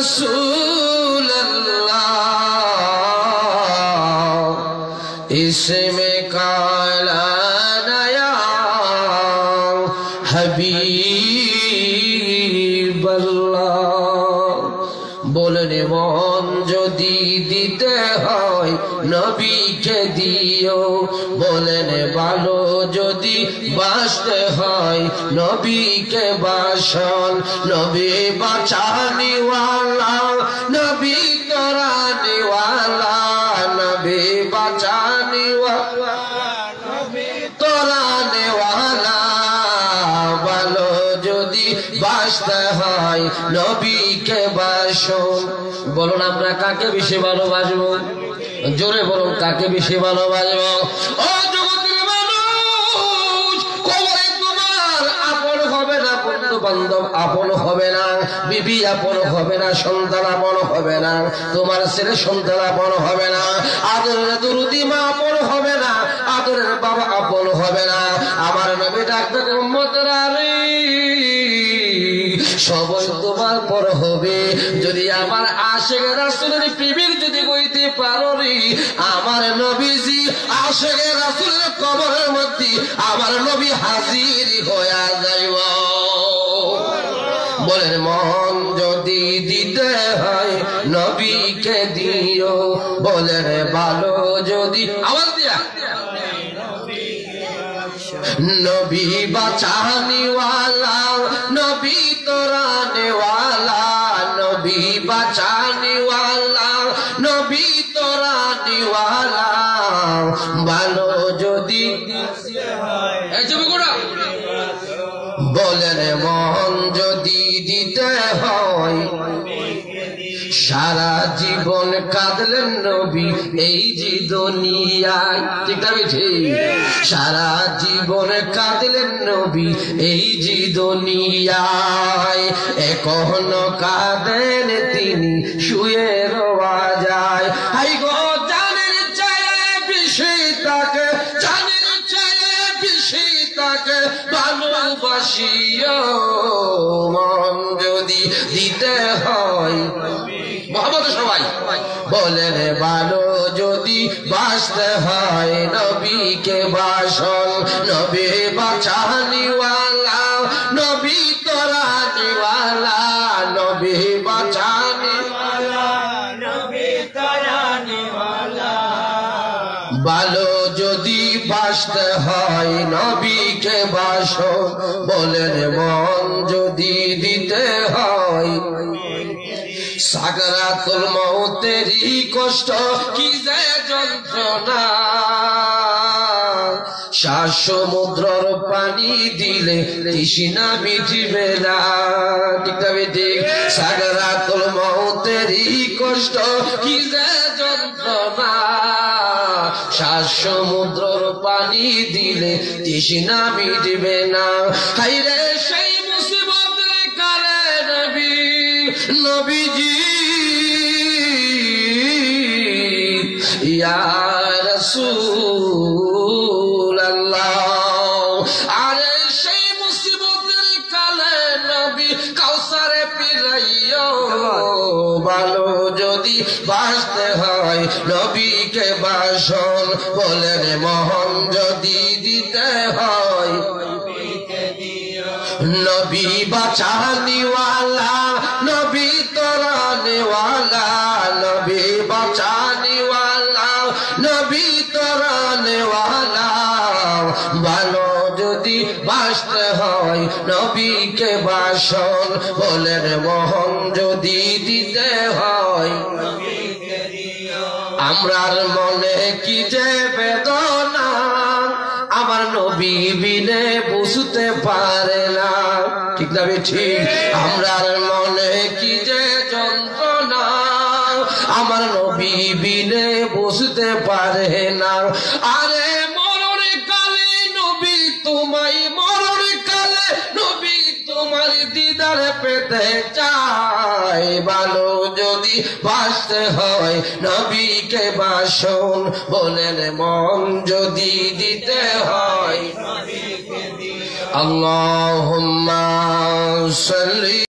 रसूलल्लाह इसमें काला नया हबीबल्लाह बोलेन मन যদি দিতে হয় নবীকে দিও বলেন ভালো যদি বাসতে হয় নবীকে বাসন নবী বাঁচানিওয়ালা নবী তোরানিওয়ালা নবী বাঁচানিওয়ালা নবী তোরানিওয়ালা ভালো যদি বাসতে হয় নবীকে বাসন বলুন আমরা কাকে বেশি ভালোবাসবো জোরে বলুন কাকে বেশি ভালোবাসবো ও জগতের মানুষ কবরে তোমার আপন হবে না বন্ধু বান্ধব আপন হবে না বিবি আপন হবে না সন্তান আপন হবে না তোমার ছেলে সন্তান আপন হবে না আদরের দুরুদি মা আপন হবে না আদরের বাবা আপন হবে না আমার নবী ডাক্তার উম্মতেরা রে সবাই তোমার পর হবে যদি আমার আশিক রাসূলের প্রেমিক যদি কইতে পারো রে আমার নবীজি আশিক রাসূলের কবরের মধ্যে আমার নবী হাজির হয়ে যাইব বলেন মন যদি দিতে হয় নবীকে দিও বলেন ভালো যদি আওয়াজ দিয়া নবী বাঁচানিওয়ালা নবী তোরানিওয়ালা নবী বাঁচানিওয়ালা নবী তোরানিওয়ালা ভালো যদি বলেন মন যদি দিতে হয় সারা জীবন কাঁদলেন নবী এই যে দুনিয়ায় ঠিক না ঠিক সারা জীবন কাঁদলেন নবী এই যে দুনিয়ায় এখনো কাঁদেন তিনি শুয়ে রোয়া যায় হাই গো জানের চাইলে বেশি তাকে জানের চাইলে বেশি তাকে ভালোবাসিও মন যদি দিতে হয় মোহাম্মদ সবাই বলেন ভালো যদি বাসতে হয় নবীকে বাসন নবী বাঁচানিওয়ালা নবী তোরানিওয়ালা নবী বাঁচানিওয়ালা নবী তোরানিওয়ালা ভালো যদি বাসতে হয় নবীকে বাসন বলেন মন যদি দিতে হয় সাগরাতুল মউতেরই কষ্ট কি যে যন্ত্রণা শ্বাস সমুদ্রর পানি দিলে তৃষ্ণা মিটবে না ঠিক না ঠিক সাগরাতুল মউতেরই কষ্ট কি যে যন্ত্রণা শ্বাস সমুদ্রর পানি দিলে তৃষ্ণা মিটবে না হায়রে সেই মুসিবতের কালে নবী নবীজি ইয়া রাসূলুল্লাহ আরে সেই মুসিবতের কালে নবী কাউসারে পিরাইও ভালো যদি বাসতে হয় নবীকে বাসন বলেন মোহন যদি দিতে হয় নবী বাঁচানিওয়ালা নবী তোরানিওয়ালা নবী বাঁচানিওয়ালা নবী তোরানিওয়ালা ভালো যদি বাসতে হয় নবীকে বাসন বলেন মোহন যদি দিতে হয় আমরার মনে কি যে বেদনা আমার নবী বিনে বুঝতে পারে না ঠিক না ঠিক আমরার মনে কি যে যন্ত্রণা আমার নবী বিনে বুঝতে পারে না আরে মরণ কালে নবী তোমায় মরণ কালে নবী তোমার দিদার পেতে চাই ভালো যদি বাসতে হয় নবীকে বাসন বলেন মন যদি দিতে হয় আল্লাহুম্মা সাল্লি